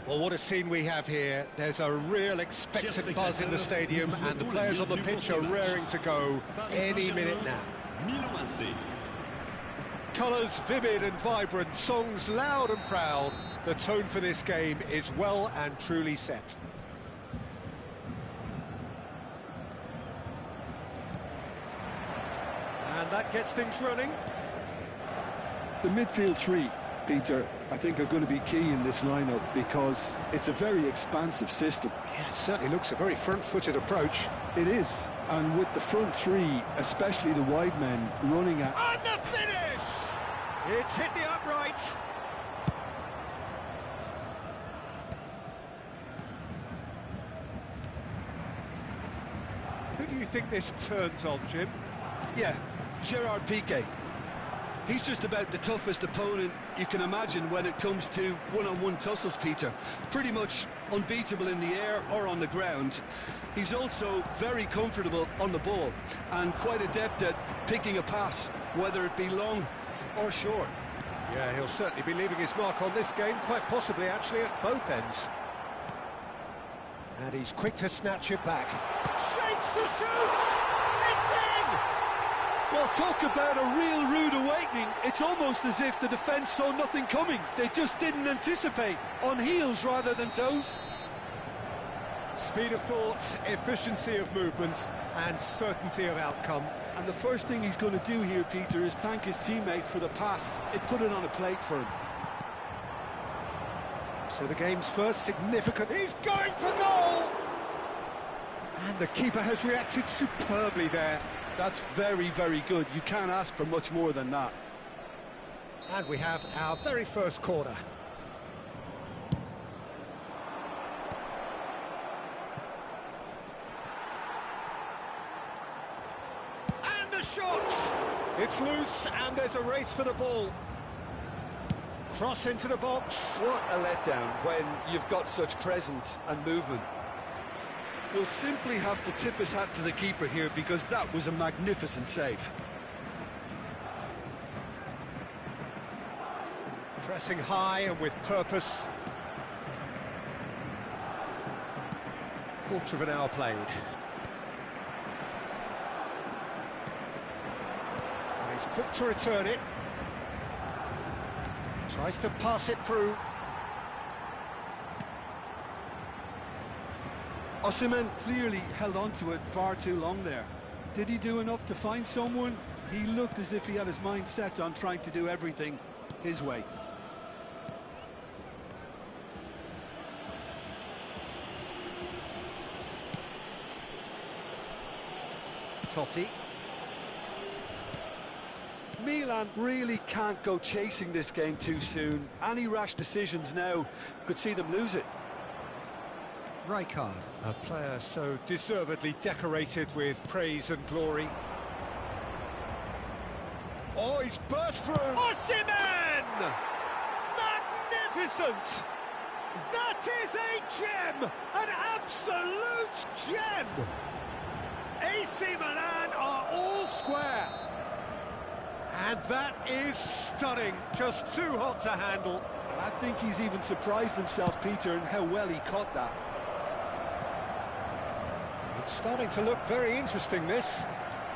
Well, what a scene we have here. There's a real expectant buzz in the stadium, and the players on the pitch are raring to go any minute now. Colours vivid and vibrant, songs loud and proud. The tone for this game is well and truly set. And that gets things running. The midfield three, Peter, I think are going to be key in this lineup because it's a very expansive system. Yeah, it certainly looks a very front-footed approach. It is, and with the front three, especially the wide men, running at... And the finish! It's hit the upright. Who do you think this turns on, Jim? Yeah, Gerard Piqué. He's just about the toughest opponent you can imagine when it comes to one-on-one tussles, Peter. Pretty much unbeatable in the air or on the ground. He's also very comfortable on the ball and quite adept at picking a pass, whether it be long or short. Yeah, he'll certainly be leaving his mark on this game, quite possibly actually at both ends. And he's quick to snatch it back. Shapes to shoot! It's in! Well, talk about a real rude awakening. It's almost as if the defence saw nothing coming. They just didn't anticipate, on heels rather than toes. Speed of thought, efficiency of movement, and certainty of outcome. And the first thing he's going to do here, Peter, is thank his teammate for the pass. It put it on a plate for him. So the game's first significant... He's going for goal! And the keeper has reacted superbly there. That's very, very good. You can't ask for much more than that. And we have our very first corner. And the shot! It's loose, and there's a race for the ball. Cross into the box. What a letdown when you've got such presence and movement. We'll simply have to tip his hat to the keeper here because that was a magnificent save. Pressing high and with purpose. Quarter of an hour played. And he's quick to return it. Tries to pass it through. Osimhen clearly held on to it far too long there. Did he do enough to find someone? He looked as if he had his mind set on trying to do everything his way. Totti. Milan really can't go chasing this game too soon. Any rash decisions now could see them lose it. Rijkaard, a player so deservedly decorated with praise and glory. Oh, he's burst through! Osimhen! Magnificent! That is a gem! An absolute gem! AC Milan are all square. And that is stunning, just too hot to handle. I think he's even surprised himself, Peter, in how well he caught that. It's starting to look very interesting, this.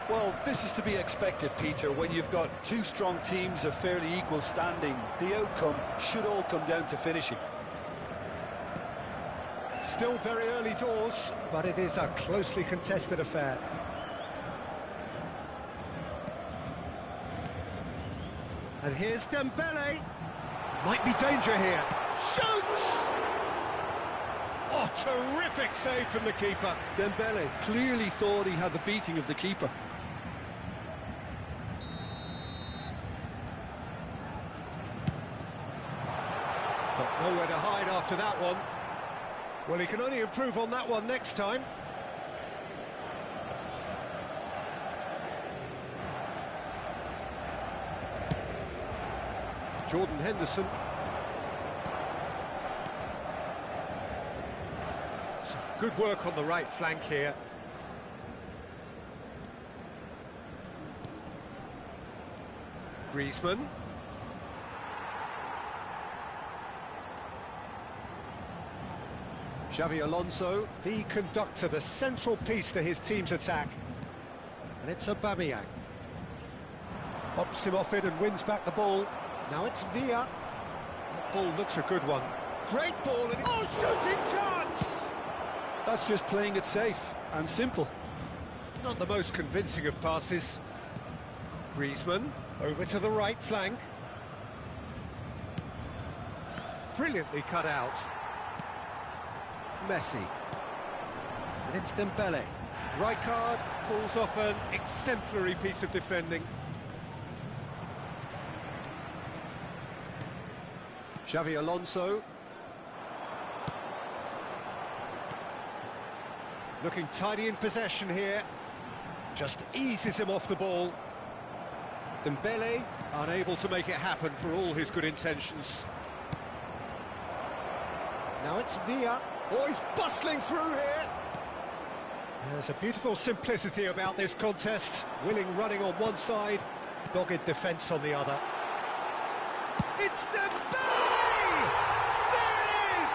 Well, this is to be expected, Peter, when you've got two strong teams of fairly equal standing. The outcome should all come down to finishing. Still very early doors, but it is a closely contested affair. And here's Dembele. Might be danger here. Shoots! Oh, terrific save from the keeper. Dembele clearly thought he had the beating of the keeper. Got nowhere to hide after that one. Well, he can only improve on that one next time. Jordan Henderson. Some good work on the right flank here. Griezmann. Xavi Alonso, the conductor, the central piece to his team's attack. And it's Aubameyang. Pops him off it and wins back the ball. Now it's Villa. That ball looks a good one. Great ball and... Oh, shooting chance! That's just playing it safe and simple. Not the most convincing of passes. Griezmann, over to the right flank. Brilliantly cut out. Messi. And it's Dembele. Rijkaard pulls off an exemplary piece of defending. Xavi Alonso. Looking tidy in possession here. Just eases him off the ball. Dembele unable to make it happen for all his good intentions. Now it's Villa. Oh, he's bustling through here. There's a beautiful simplicity about this contest. Willing running on one side, dogged defence on the other. It's Dembele! There it is!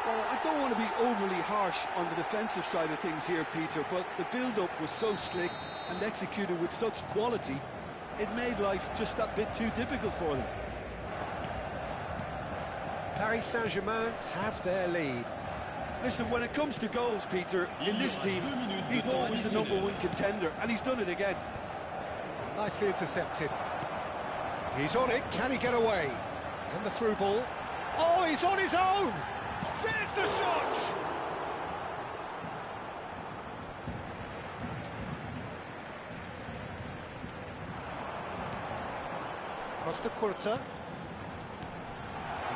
Well, I don't want to be overly harsh on the defensive side of things here, Peter, but the build-up was so slick and executed with such quality, it made life just that bit too difficult for them. Paris Saint-Germain have their lead. Listen, when it comes to goals, Peter, in this team, he's always the #1 contender, and he's done it again. Nicely intercepted. He's on it, can he get away? And the through ball. Oh, he's on his own! There's the shot! Costa Curta.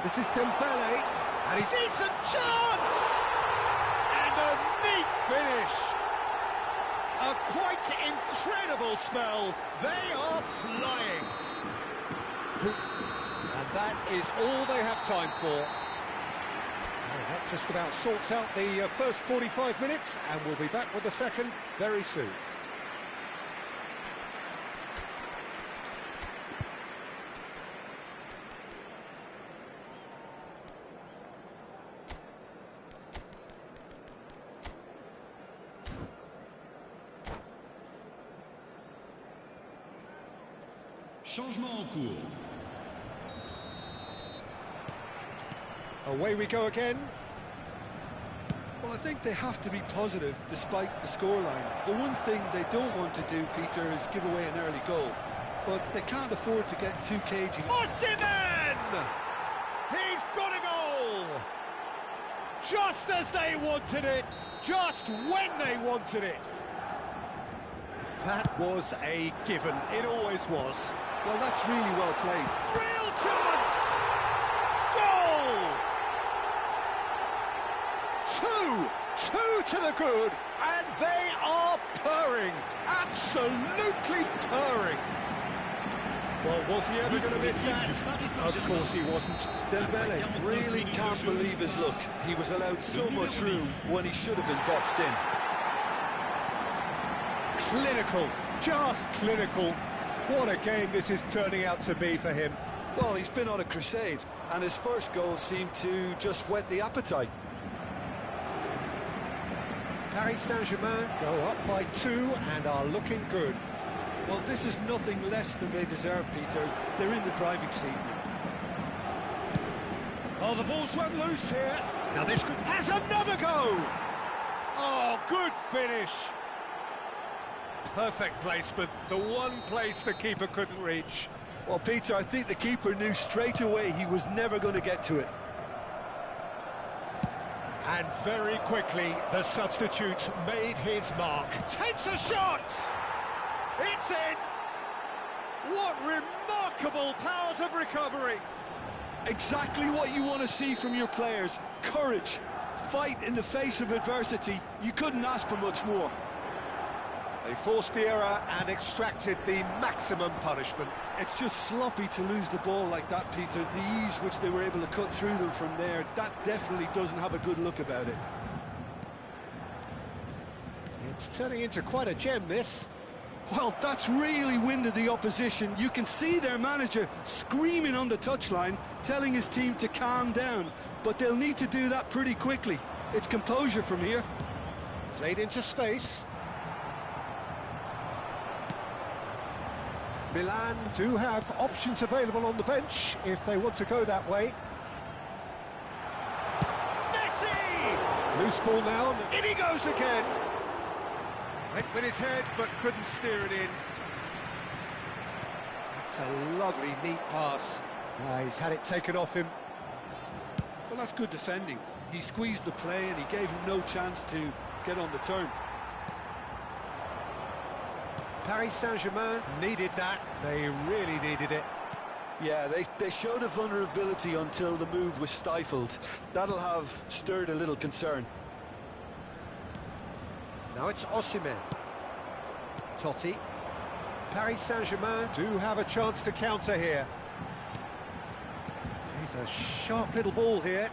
This is Dembele, and he's... Decent chance! And a neat finish! A quite incredible spell. They are flying. And that is all they have time for. Well, that just about sorts out the first 45 minutes, and we'll be back with the second very soon. Changement en cours. Away we go again. Well, I think they have to be positive despite the scoreline. The one thing they don't want to do, Peter, is give away an early goal. But they can't afford to get too cagey. Osimhen! He's got a goal! Just as they wanted it, just when they wanted it. That was a given. It always was. Well, that's really well played. Real chance! Goal! Two to the good, and they are purring. Absolutely purring. Well, was he ever going to miss that? Of course he wasn't. Dembele really can't believe his luck. He was allowed so much room when he should have been boxed in. Clinical, just clinical. What a game this is turning out to be for him. Well, he's been on a crusade, and his first goal seemed to just whet the appetite. Paris Saint-Germain go up by 2 and are looking good. Well, this is nothing less than they deserve, Peter. They're in the driving seat now. Oh, the ball's run loose here. Now this could... has another go! Oh, good finish. Perfect placement, the one place the keeper couldn't reach. Well, Peter, I think the keeper knew straight away he was never going to get to it. And very quickly, the substitute made his mark. Takes a shot! It's in! What remarkable powers of recovery! Exactly what you want to see from your players. Courage, fight in the face of adversity. You couldn't ask for much more. They forced the error and extracted the maximum punishment. It's just sloppy to lose the ball like that, Peter. The ease which they were able to cut through them from there, that definitely doesn't have a good look about it. It's turning into quite a gem, this. Well, that's really winded the opposition. You can see their manager screaming on the touchline, telling his team to calm down. But they'll need to do that pretty quickly. It's composure from here. Played into space. Milan do have options available on the bench if they want to go that way. Messi! Loose ball now, in he goes again. Went with his head, but couldn't steer it in. That's a lovely, neat pass. He's had it taken off him. Well, that's good defending. He squeezed the play and he gave him no chance to get on the turn. Paris Saint-Germain needed that. They really needed it. Yeah, they showed a vulnerability until the move was stifled. That'll have stirred a little concern. Now it's Osimhen. Totti. Paris Saint-Germain do have a chance to counter here. He's a sharp little ball here.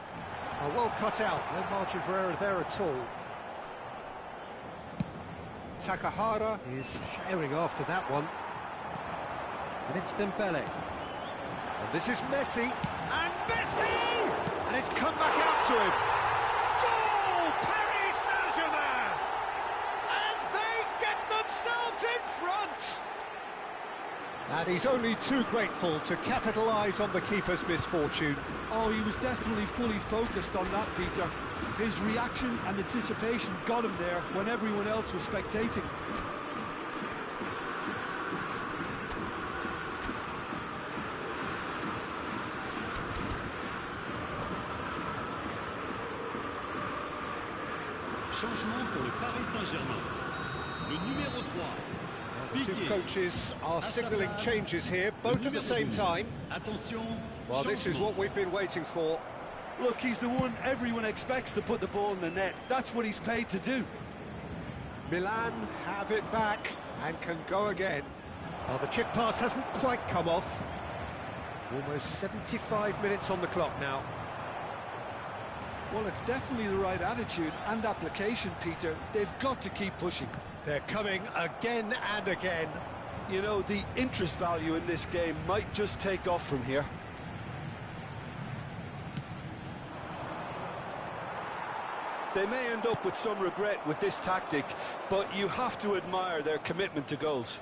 Oh, well cut out. No margin for error there at all. Takahara is herring after that one. And it's Dembele. And this is Messi. And Messi! And it's come back out to him. Goal! Paris Saint-Germain! And they get themselves in front! And he's only too grateful to capitalise on the keeper's misfortune. Oh, he was definitely fully focused on that, Peter. His reaction and anticipation got him there when everyone else was spectating. Changement pour le Paris Saint-Germain. Le numéro 3. The two coaches are signalling changes here, both at the same time. Well, this is what we've been waiting for. Look, he's the one everyone expects to put the ball in the net. That's what he's paid to do. Milan have it back and can go again. Well, the chip pass hasn't quite come off. Almost 75 minutes on the clock now. Well, it's definitely the right attitude and application, Peter. They've got to keep pushing. They're coming again and again. You know, the interest value in this game might just take off from here. They may end up with some regret with this tactic, but you have to admire their commitment to goals.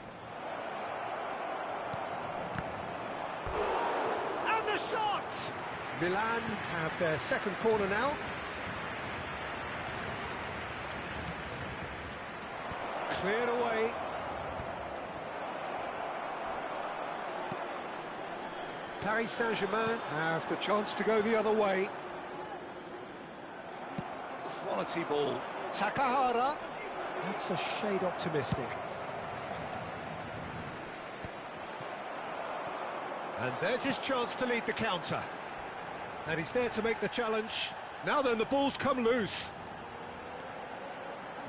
And the shot! Milan have their second corner now. Cleared away. Paris Saint-Germain have the chance to go the other way. Quality ball. Takahara. That's a shade optimistic. And there's his chance to lead the counter. And he's there to make the challenge. Now then, the ball's come loose.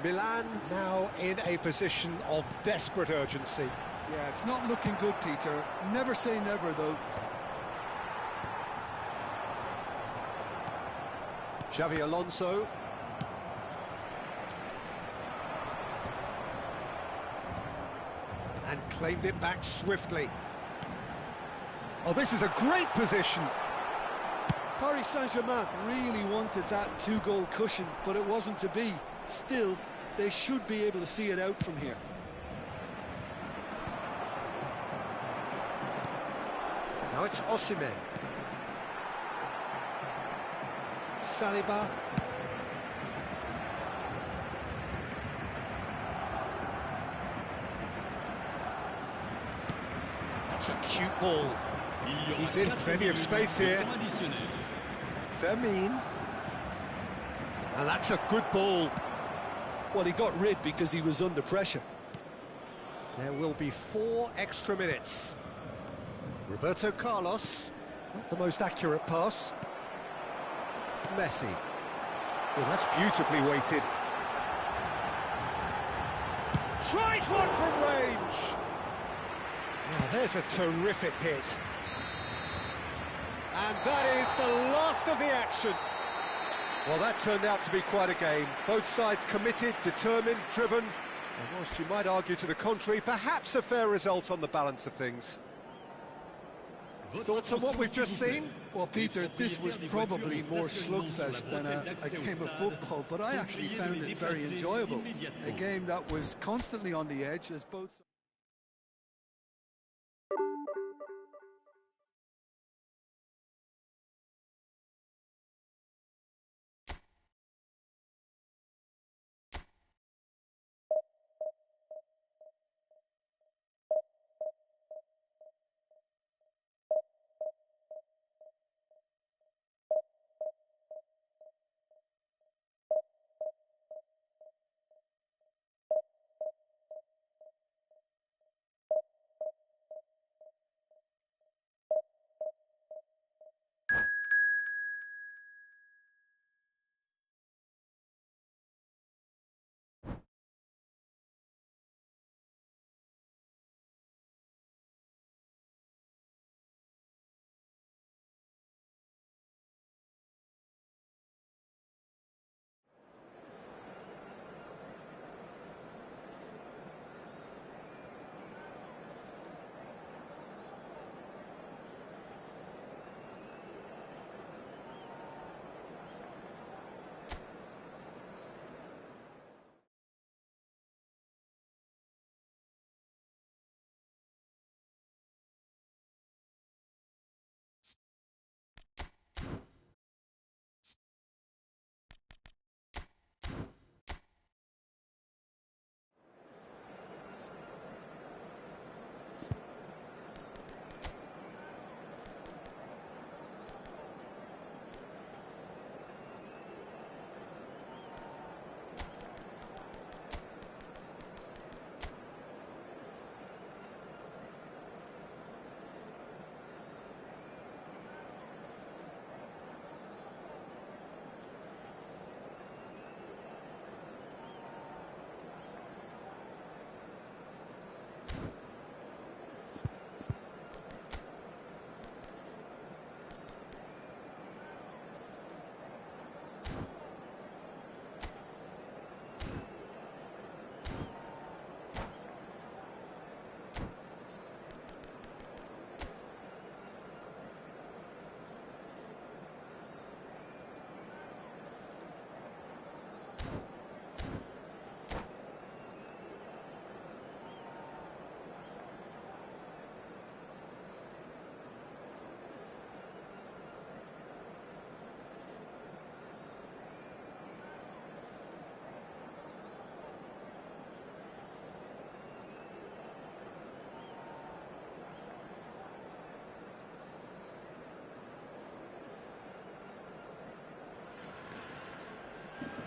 Milan now in a position of desperate urgency. Yeah, it's not looking good, Peter. Never say never, though. Xavi Alonso. And claimed it back swiftly. Oh, this is a great position. Paris Saint-Germain really wanted that two-goal cushion, but it wasn't to be. Still, they should be able to see it out from here. Now it's Osimhen. Saliba. That's a cute ball. He's in plenty of space here. Fermin. And that's a good ball. Well, he got rid because he was under pressure. There will be 4 extra minutes. Roberto Carlos. Not the most accurate pass. Messi. Oh, that's beautifully weighted. Tries one from range. Now, there's a terrific hit. And that is the last of the action. Well, that turned out to be quite a game. Both sides committed, determined, driven. And whilst you might argue to the contrary, perhaps a fair result on the balance of things. Thoughts on what we've just seen? Well, Peter, this was probably more slugfest than a game of football, but I actually found it very enjoyable. A game that was constantly on the edge as both...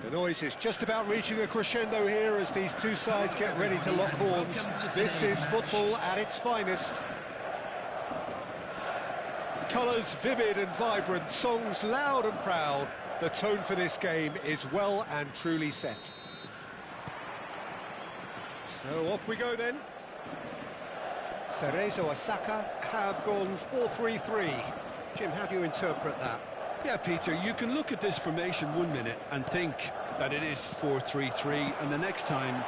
The noise is just about reaching a crescendo here as these two sides get ready to lock horns. This is football at its finest. Colours vivid and vibrant, songs loud and proud. The tone for this game is well and truly set. So off we go then. Cerezo Osaka have gone 4-3-3. Jim, how do you interpret that? Yeah, Peter, you can look at this formation 1 minute and think that it is 4-3-3, and the next time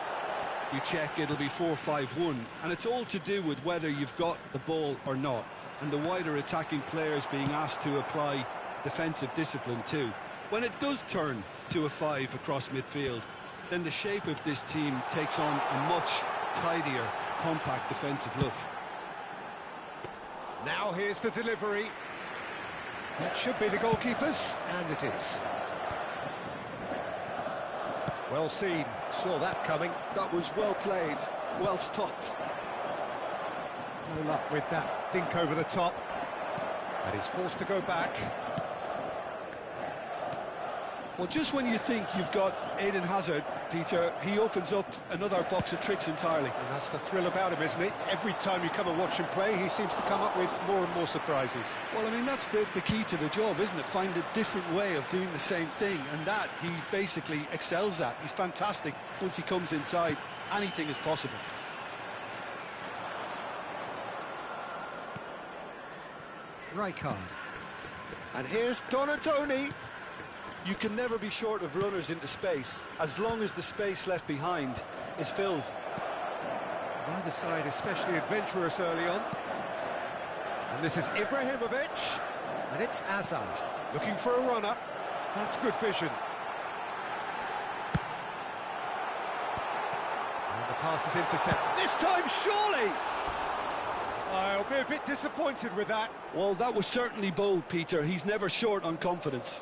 you check it'll be 4-5-1, and it's all to do with whether you've got the ball or not, and the wider attacking players being asked to apply defensive discipline too. When it does turn to a 5 across midfield, then the shape of this team takes on a much tidier, compact defensive look. Now here's the delivery. That should be the goalkeeper's, and it is. Well seen, saw that coming. That was well played, well stopped. No luck with that dink over the top. And he's forced to go back. Well, just when you think you've got Eden Hazard, Peter, he opens up another box of tricks entirely. And that's the thrill about him, isn't it? Every time you come and watch him play, he seems to come up with more and more surprises. Well, I mean, that's the key to the job, isn't it? Find a different way of doing the same thing, and that he basically excels at. He's fantastic. Once he comes inside, anything is possible. Rijkaard. And here's Donatoni. You can never be short of runners into space. As long as the space left behind is filled. Neither side especially adventurous early on. And this is Ibrahimovic. And it's Azar, looking for a runner. That's good vision. And the pass is intercepted. This time, surely! I'll be a bit disappointed with that. Well, that was certainly bold, Peter. He's never short on confidence.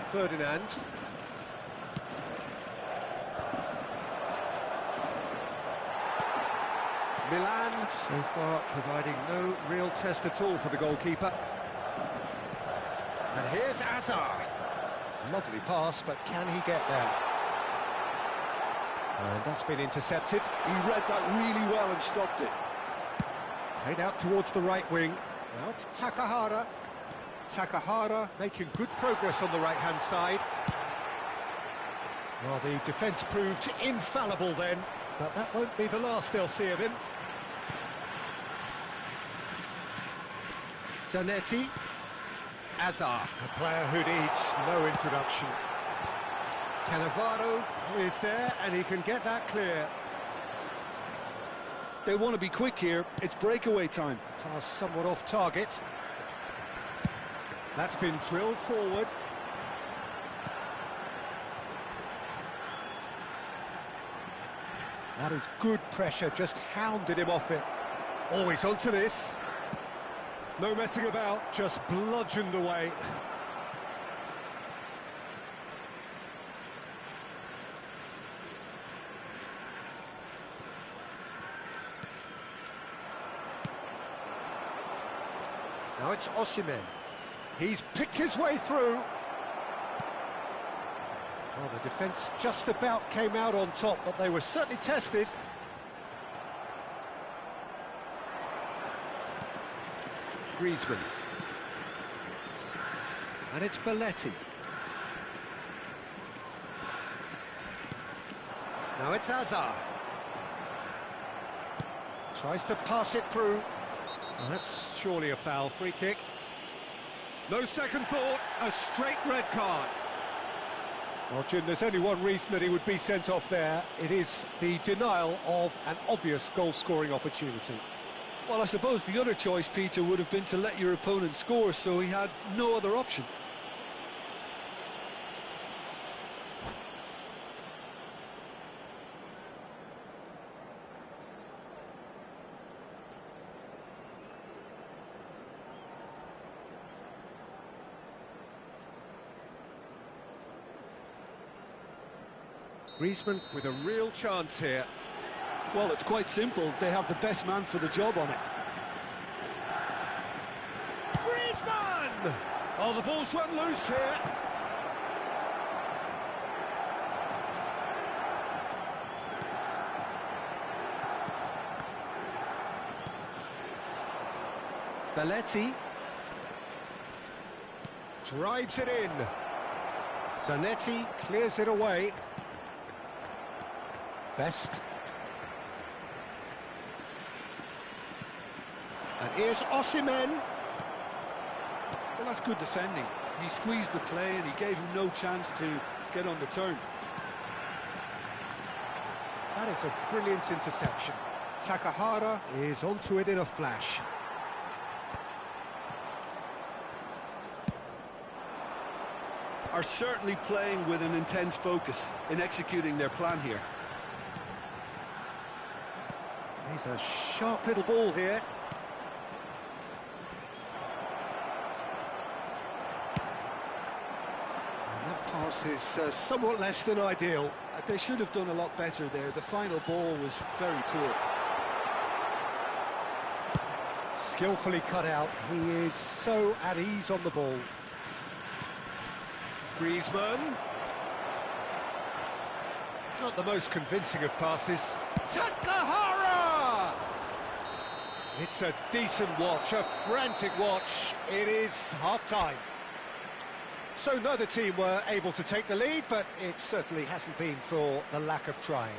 Ferdinand. Milan, so far, providing no real test at all for the goalkeeper. And here's Azar. Lovely pass, but can he get there? And that's been intercepted. He read that really well and stopped it. Played out towards the right wing. Now it's Takahara. Takahara making good progress on the right-hand side. Well, the defence proved infallible then, but that won't be the last they'll see of him. Zanetti. Azar, a player who needs no introduction. Cannavaro is there, and he can get that clear. They want to be quick here. It's breakaway time. Pass somewhat off target. That's been drilled forward. That is good pressure, just hounded him off it. Always onto this. No messing about, just bludgeoned away. Now it's Osimhen. He's picked his way through. Well, the defence just about came out on top, but they were certainly tested. Griezmann. And it's Belletti. Now it's Azar. Tries to pass it through. Well, that's surely a foul. Free kick. No second thought, a straight red card. Well, Jim, there's only one reason that he would be sent off there. It is the denial of an obvious goal-scoring opportunity. Well, I suppose the other choice, Peter, would have been to let your opponent score, so he had no other option. Griezmann with a real chance here. Well, it's quite simple. They have the best man for the job on it. Griezmann! Oh, the ball's run loose here. Belletti. Drives it in. Zanetti clears it away. Best. And here's Osimhen. Well, that's good defending. He squeezed the play and he gave him no chance to get on the turn. That is a brilliant interception. Takahara is onto it in a flash. Are certainly playing with an intense focus in executing their plan here. He's a sharp little ball here. And that pass is somewhat less than ideal. They should have done a lot better there. The final ball was very poor. Skillfully cut out. He is so at ease on the ball. Griezmann. Not the most convincing of passes. Takahara! It's a decent watch, a frantic watch. It is half-time. So neither team were able to take the lead, but it certainly hasn't been for the lack of trying.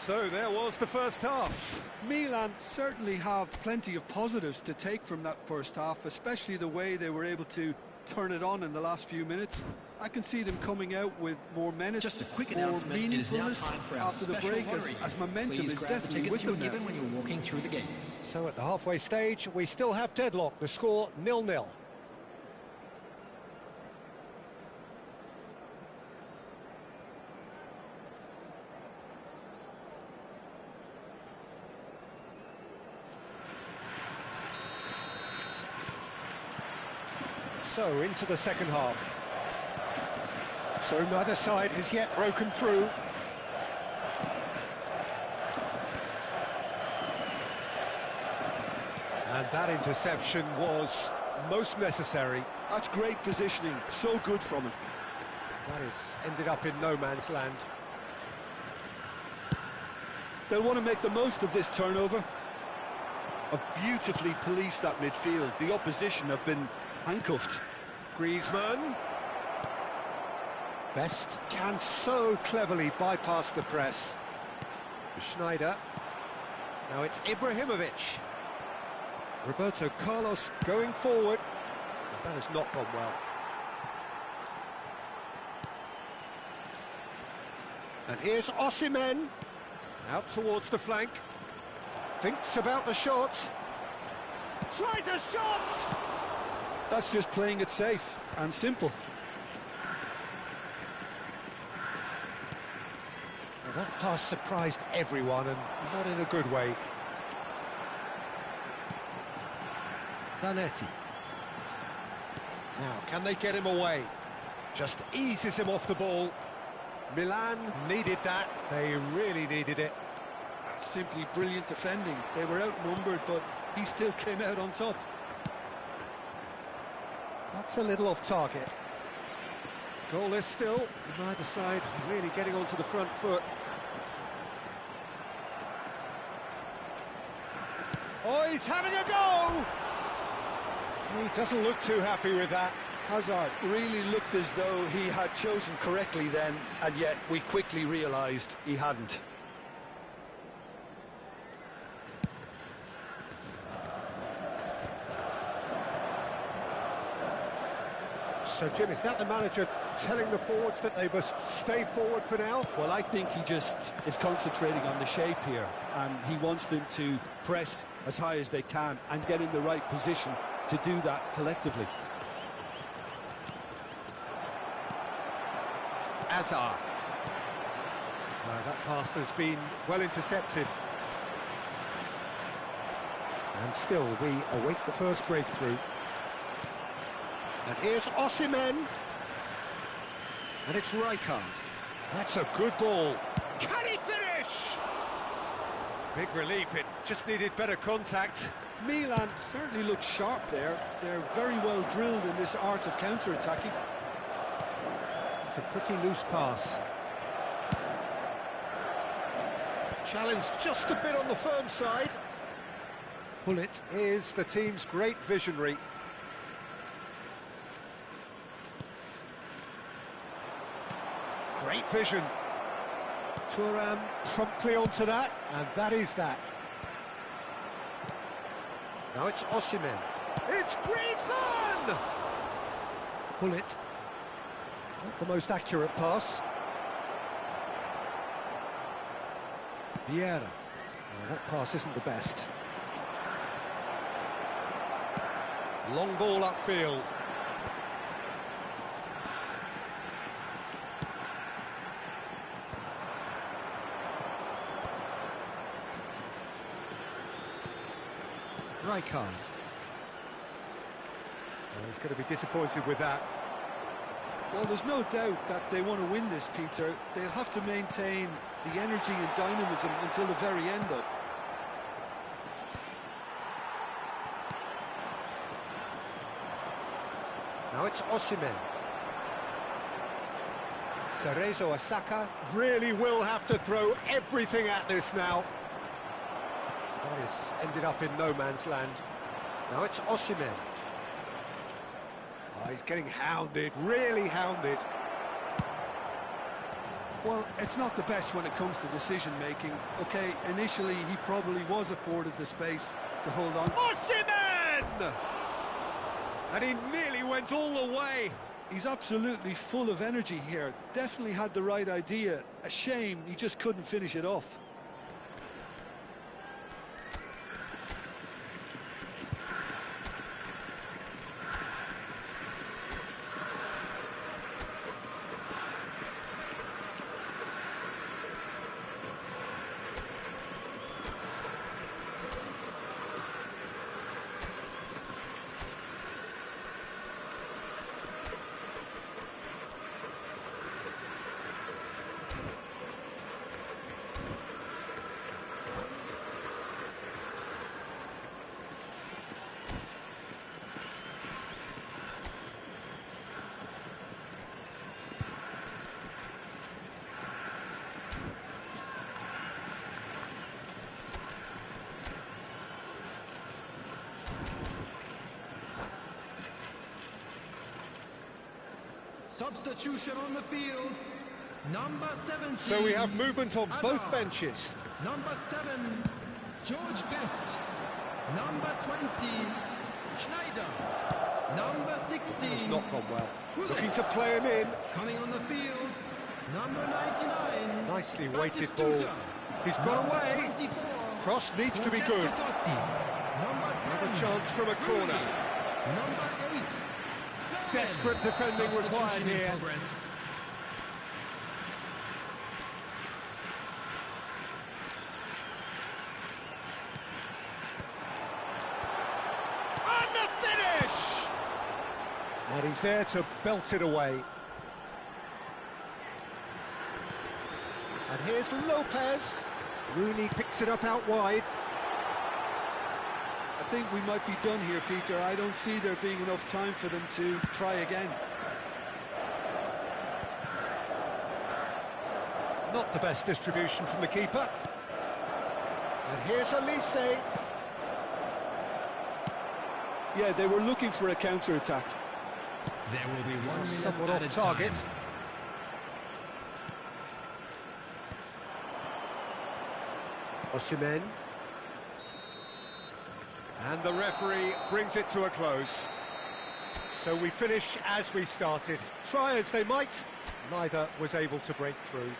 So there was the first half. Milan certainly have plenty of positives to take from that first half, especially the way they were able to turn it on in the last few minutes. I can see them coming out with more menace, more meaningfulness after the break, as momentum is definitely with them now. When you're walking through the gates. So at the halfway stage, we still have deadlock. The score 0-0. So into the second half. So neither side has yet broken through. And that interception was most necessary. That's great positioning, so good from him. That has ended up in no man's land. They'll want to make the most of this turnover. Have beautifully policed that midfield. The opposition have been handcuffed. Griezmann. Best can so cleverly bypass the press. Schneider. Now it's Ibrahimovic. Roberto Carlos going forward. That has not gone well. And here's Osimhen. Out towards the flank. Thinks about the shot. Tries a shot! That's just playing it safe and simple. Well, that pass surprised everyone, and not in a good way. Zanetti. Now, can they get him away? Just eases him off the ball. Milan needed that. They really needed it. That's simply brilliant defending. They were outnumbered, but he still came out on top. That's a little off target. Goalless still. Neither side really getting onto the front foot. Oh, he's having a go! He doesn't look too happy with that. Hazard really looked as though he had chosen correctly then, and yet we quickly realised he hadn't. So, Jim, is that the manager telling the forwards that they must stay forward for now? Well, I think he just is concentrating on the shape here, and he wants them to press as high as they can and get in the right position to do that collectively. Azar. That pass has been well intercepted. And still, we await the first breakthrough. And here's Osimhen. And it's Rijkaard. That's a good ball. Can he finish? Big relief, it just needed better contact. Milan certainly looks sharp there. They're very well drilled in this art of counter-attacking. It's a pretty loose pass. Challenge just a bit on the firm side. Hullet is the team's great visionary. Great vision. Thuram promptly onto that, and that is that. Now it's Osimhen. It's Griezmann! Hullet. Not the most accurate pass. Vieira. Oh, that pass isn't the best. Long ball upfield. Rijkaard. Oh, he's going to be disappointed with that. Well, there's no doubt that they want to win this, Peter. They'll have to maintain the energy and dynamism until the very end, though. Now it's Osimhen. Cerezo Osaka really will have to throw everything at this now. That has ended up in no man's land. Now it's Osimhen. Oh, he's getting hounded, really hounded. Well, it's not the best when it comes to decision-making. Okay, initially he probably was afforded the space to hold on. Osimhen! And he nearly went all the way. He's absolutely full of energy here. Definitely had the right idea. A shame he just couldn't finish it off. Substitution on the field. Number 17. So we have movement on both Hazard. benches. Number 7, George Best. Number 20, Schneider. Number 16. It's not gone well. Gullit. Looking to play him in. Coming on the field. Number 99. Nicely weighted Batistuta. ball. He's got Number away. 24. Cross needs to be good. Number 10. A chance from a corner. Number 8. Desperate defending required Substitution in here. progress. And the finish! And he's there to belt it away. And here's Lopez. Rooney picks it up out wide. I think we might be done here, Peter. I don't see there being enough time for them to try again. Not the best distribution from the keeper. And here's Elise. Yeah, they were looking for a counter-attack. There will be 1 minute Somewhat added off target. time. Osimhen. And the referee brings it to a close. So we finish as we started. Try as they might, neither was able to break through.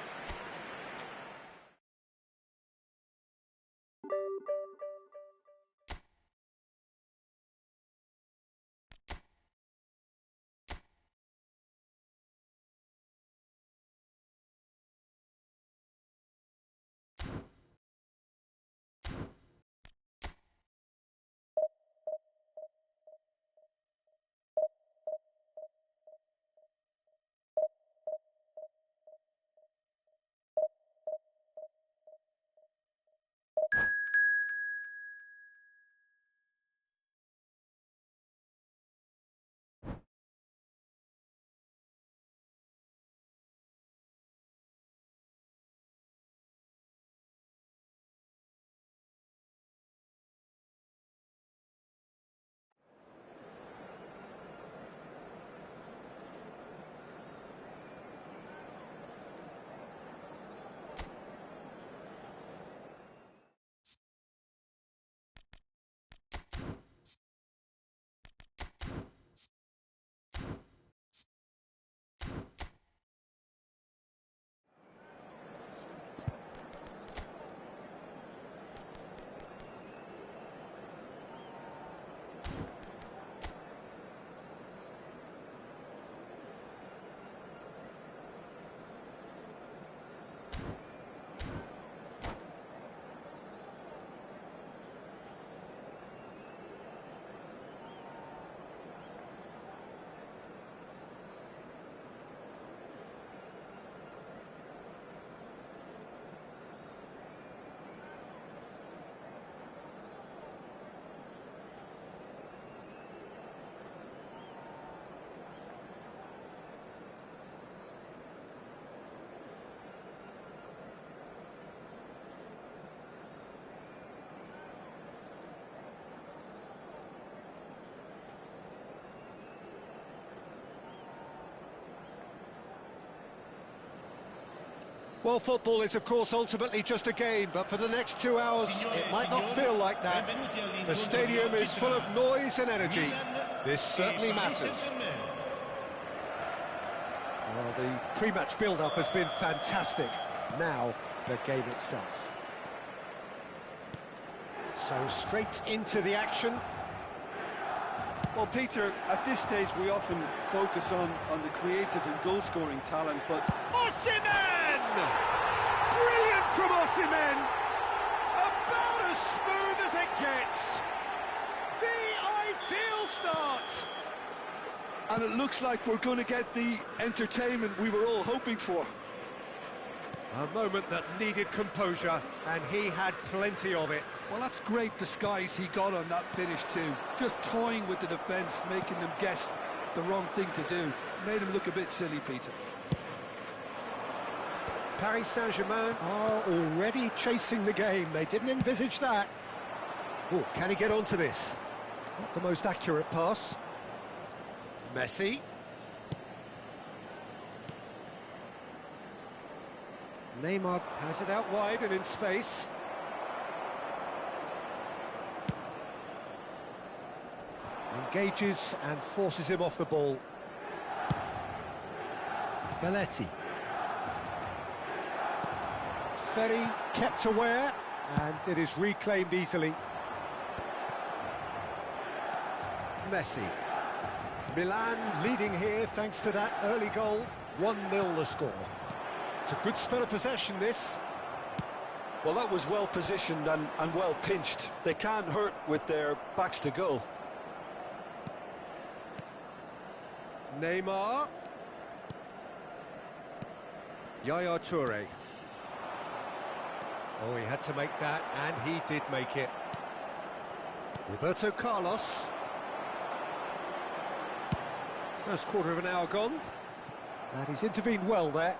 Well, football is, of course, ultimately just a game, but for the next 2 hours, it might not feel like that. The stadium is full of noise and energy. This certainly matters. Well, the pre-match build-up has been fantastic. Now, the game itself. So, straight into the action. Well, Peter, at this stage we often focus on the creative and goal-scoring talent, but... Osimhen! Brilliant from Osimhen! About as smooth as it gets. The ideal start. And it looks like we're going to get the entertainment we were all hoping for. A moment that needed composure, and he had plenty of it. Well, that's great disguise he got on that finish too. Just toying with the defence, making them guess the wrong thing to do. Made him look a bit silly, Peter. Paris Saint-Germain are already chasing the game. They didn't envisage that. Oh, can he get onto this? Not the most accurate pass. Messi. Neymar has it out wide and in space. Engages and forces him off the ball. Belletti. Ferry kept aware, and it is reclaimed easily. Messi. Milan leading here thanks to that early goal. 1-0 the score. It's a good spell of possession, this. Well, that was well positioned and well pinched. They can't hurt with their backs to goal. Neymar. Yaya Toure. Oh, he had to make that, and he did make it. Roberto Carlos. First quarter of an hour gone, and he's intervened well there.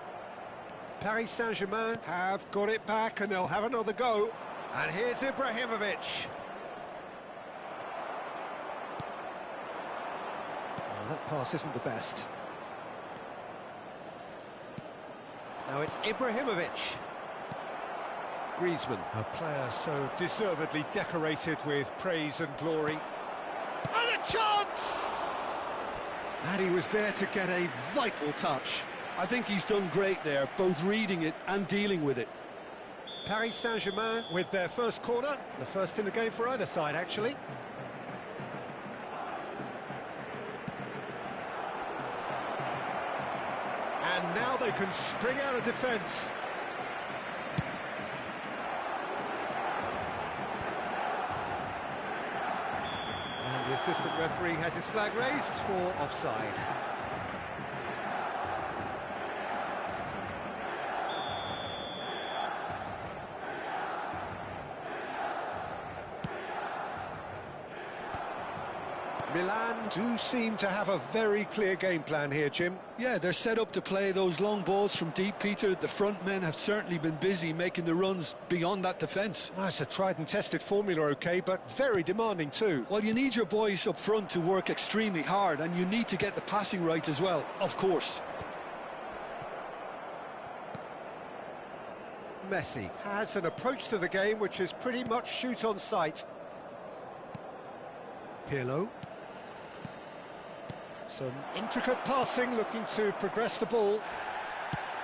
Paris Saint-Germain have got it back, and they'll have another go. And here's Ibrahimovic. Well, that pass isn't the best. Now it's Ibrahimovic. Griezmann, a player so deservedly decorated with praise and glory. And a chance! And he was there to get a vital touch. I think he's done great there, both reading it and dealing with it. Paris Saint-Germain with their first corner, the first in the game for either side, actually. And now they can spring out of defence. And the assistant referee has his flag raised for offside. Milan do seem to have a very clear game plan here, Jim. Yeah, they're set up to play those long balls from deep, Peter. The front men have certainly been busy making the runs beyond that defence. Well, it's a tried and tested formula, OK, but very demanding too. Well, you need your boys up front to work extremely hard, and you need to get the passing right as well, of course. Messi has an approach to the game which is pretty much shoot on sight. Pirlo. Some intricate passing, looking to progress the ball.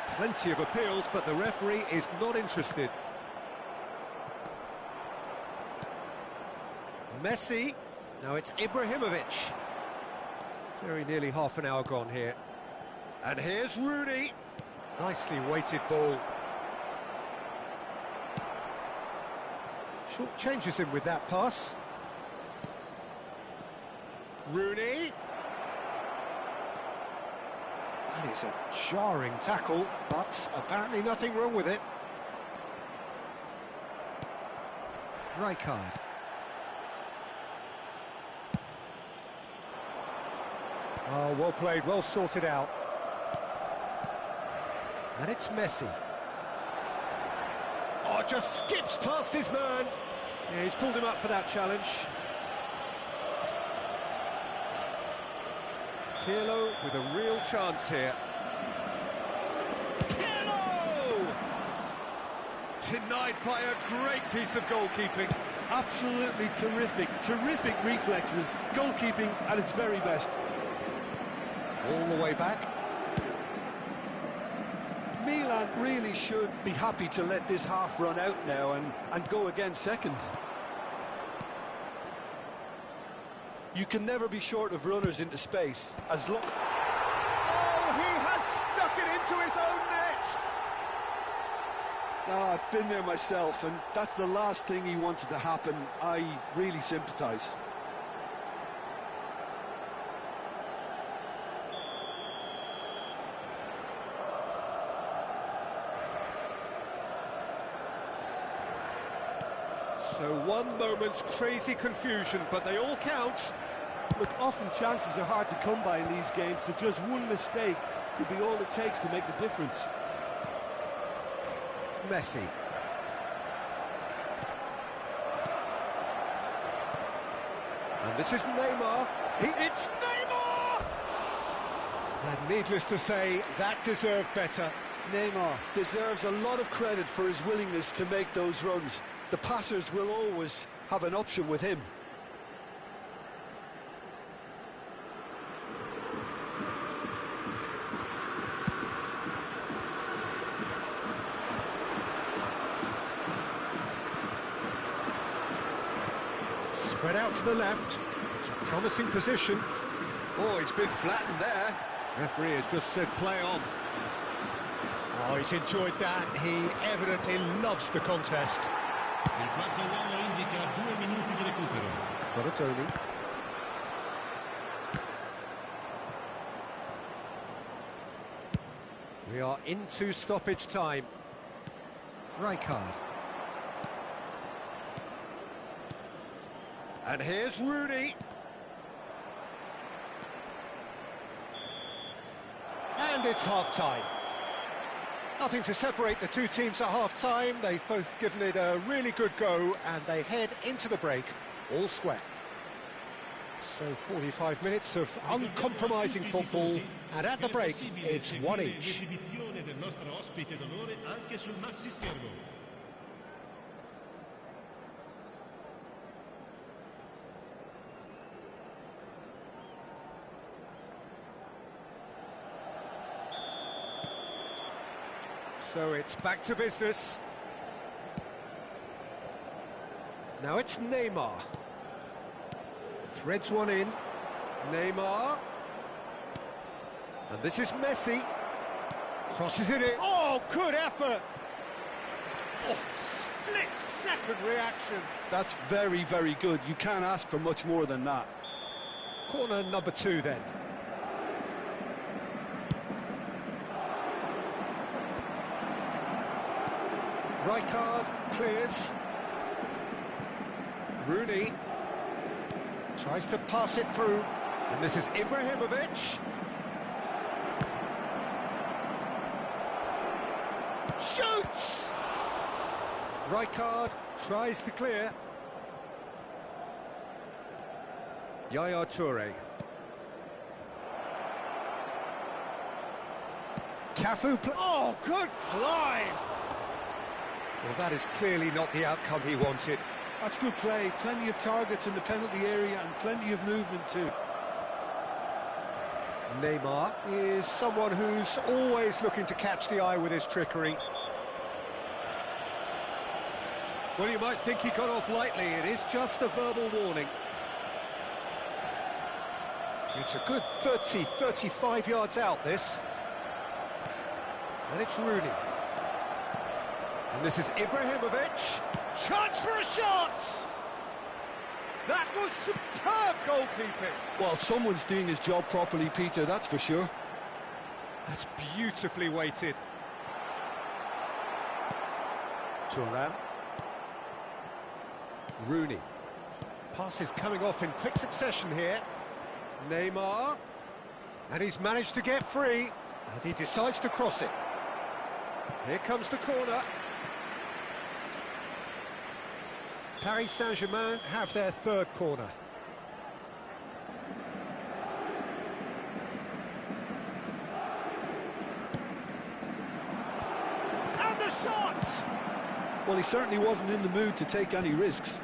Plenty of appeals, but the referee is not interested. Messi. Now it's Ibrahimovic. Very nearly half an hour gone here. And here's Rooney. Nicely weighted ball. Short changes him with that pass. Rooney. That is a jarring tackle, but apparently nothing wrong with it. Rijkaard. Oh, well played, well sorted out. And it's Messi. Oh, just skips past his man. Yeah, he's pulled him up for that challenge. Pirlo with a real chance here. Pirlo! Denied by a great piece of goalkeeping. Absolutely terrific, terrific reflexes. Goalkeeping at its very best. All the way back. Milan really should be happy to let this half run out now and go again second. You can never be short of runners into space, as long... Oh, he has stuck it into his own net! Oh, I've been there myself, and that's the last thing he wanted to happen. I really sympathise. So one moment's crazy confusion, but they all count. Look, often chances are hard to come by in these games, so just one mistake could be all it takes to make the difference. Messi. And this is Neymar. It's Neymar! And needless to say, that deserved better. Neymar deserves a lot of credit for his willingness to make those runs. The passers will always have an option with him. Spread out to the left. It's a promising position. Oh, he's been flattened there. Referee has just said play on. Oh, he's enjoyed that. He evidently loves the contest. Il quarto uomo indica 2 minuti di recupero. Baratoni. We are into stoppage time. Rijkaard. And here's Rooney. And it's half-time. Nothing to separate the two teams at half-time. They've both given it a really good go, and they head into the break all square. So 45 minutes of uncompromising football, and at the break, it's one each. So it's back to business. Now it's Neymar. Threads one in. Neymar. And this is Messi. Crosses it in. Oh, good effort! Oh, split-second reaction. That's very, very good. You can't ask for much more than that. Corner number 2 then. Rijkaard clears. Rooney tries to pass it through, and this is Ibrahimovic. Shoots! Rijkaard tries to clear. Yaya Toure. Cafu. Oh, good climb! Well, that is clearly not the outcome he wanted. That's good play. Plenty of targets in the penalty area and plenty of movement too. Neymar is someone who's always looking to catch the eye with his trickery. Well, you might think he got off lightly. It is just a verbal warning. It's a good 30, 35 yards out, this. And it's Rooney. And this is Ibrahimovic. Chance for a shot! That was superb goalkeeping. Well, someone's doing his job properly, Peter, that's for sure. That's beautifully weighted. Thuram. Rooney. Passes coming off in quick succession here. Neymar. And he's managed to get free. And he decides to cross it. Here comes the corner. Paris Saint-Germain have their third corner. And the shot! Well, he certainly wasn't in the mood to take any risks.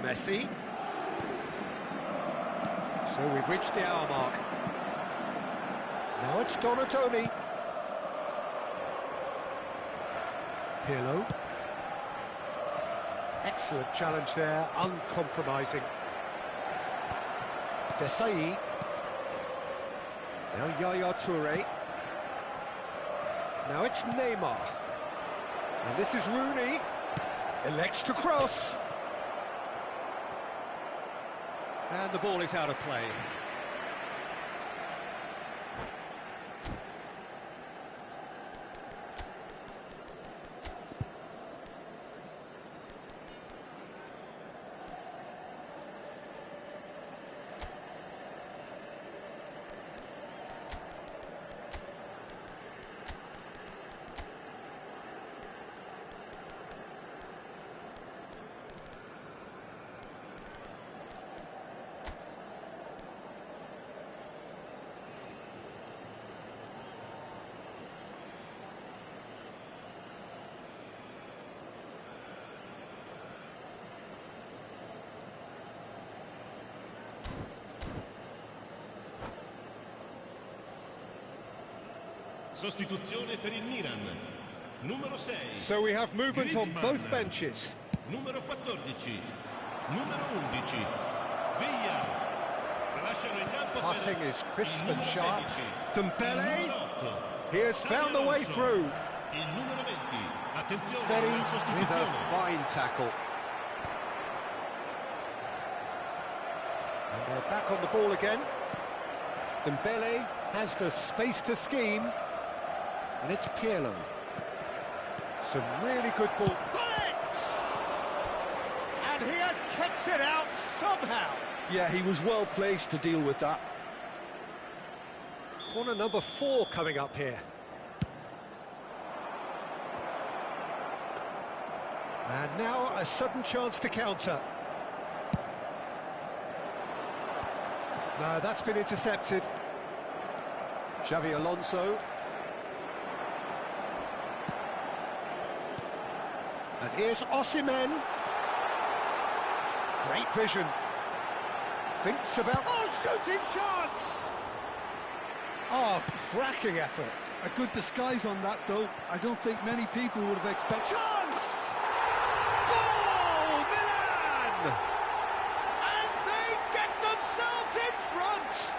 Messi. So we've reached the hour mark. Now it's Donatoni. Pirlo. Excellent challenge there, uncompromising. Desai. Now Yaya Toure. Now it's Neymar. And this is Rooney. Elects to cross. And the ball is out of play. Sostituzione per il Milan. Numero 6. So we have movement on both benches. Numero 14. Numero 11. Via. Lasciano il campo. Passing is crisp and sharp. 16. Dembele. He has found the way through. Il numero 20. Attenzione Ferry alla with a sostituzione. fine tackle. And they're back on the ball again. Dembele has the space to scheme. And it's Pirlo. Some really good ball. Bullets! And he has kept it out somehow. Yeah, he was well placed to deal with that. Corner number 4 coming up here. And now a sudden chance to counter. No, that's been intercepted. Xavi Alonso. And here's Osimhen. Great vision. Thinks about... Oh, shooting chance! Oh, cracking effort. A good disguise on that, though. I don't think many people would have expected... Chance! Goal, Milan! And they get themselves in front!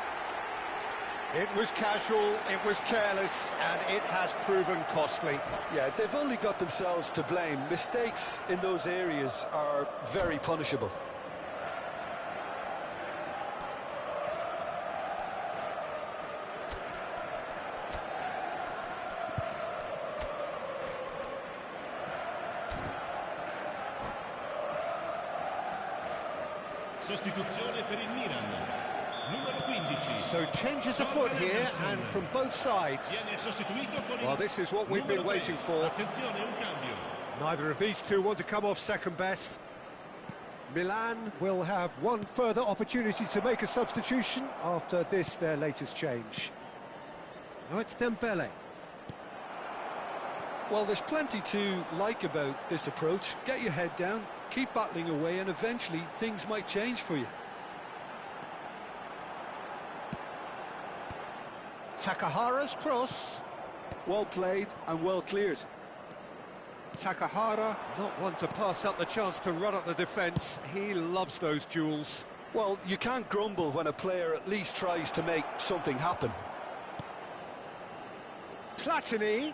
It was casual, it was careless, and it has proven costly. Yeah, they've only got themselves to blame. Mistakes in those areas are very punishable. Sostituzione per il Milan. Numero 15. So changes afoot here, and from both sides. Viene sostituito con il Well, this is what we've been numero waiting 6. for. Attenzione, un cambio. Neither of these two want to come off second best. Milan will have one further opportunity to make a substitution after this, their latest change. Now it's Dembele. Well, there's plenty to like about this approach. Get your head down, keep battling away, and eventually things might change for you. Takahara's cross. Well played and well cleared. Takahara, not one to pass up the chance to run up the defence. He loves those duels. Well, you can't grumble when a player at least tries to make something happen. Platini.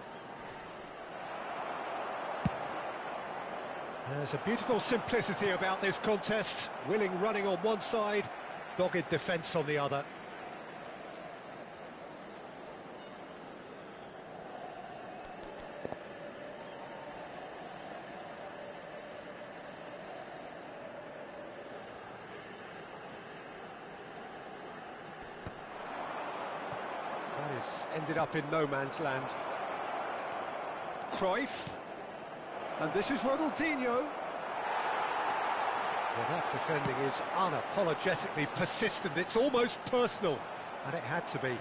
There's a beautiful simplicity about this contest. Willing running on one side, dogged defence on the other. That has ended up in no man's land. Cruyff. And this is Ronaldinho. Well, that defending is unapologetically persistent. It's almost personal, and it had to be.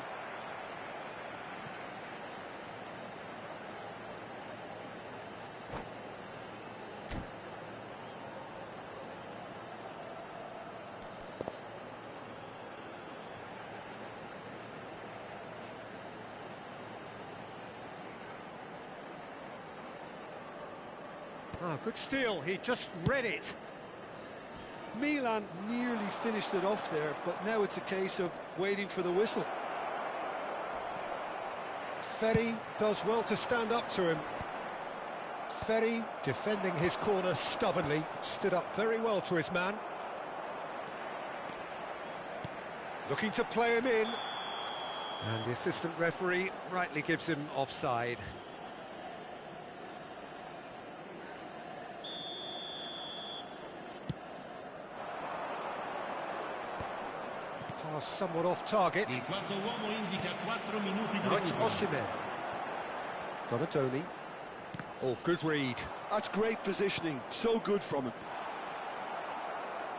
Oh, good steal, he just read it. Milan nearly finished it off there, but now it's a case of waiting for the whistle. Ferry does well to stand up to him. Ferry, defending his corner stubbornly, stood up very well to his man. Looking to play him in. And the assistant referee rightly gives him offside. Pass somewhat off target. Il quarto uomo indica 4 minuti di Now it's recupero. Osimhen. Donatoni. Oh, good read. That's great positioning, so good from him.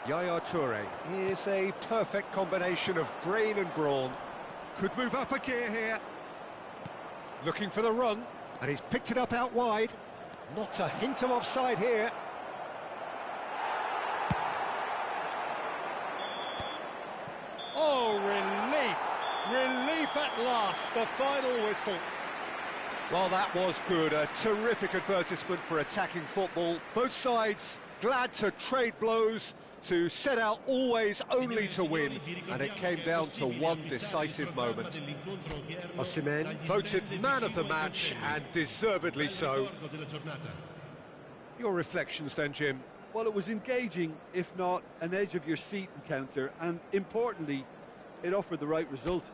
Yaya Toure. Here's a perfect combination of brain and brawn. Could move up a gear here. Looking for the run, and he's picked it up out wide. Not a hint of offside here. Oh, relief! Relief at last, the final whistle. Well, that was good. A terrific advertisement for attacking football. Both sides glad to trade blows, to set out always only to win, and it came down to one decisive moment. Osimhen voted man of the match, and deservedly so. Your reflections then, Jim? Well, it was engaging, if not an edge-of-your-seat encounter, and importantly, it offered the right result.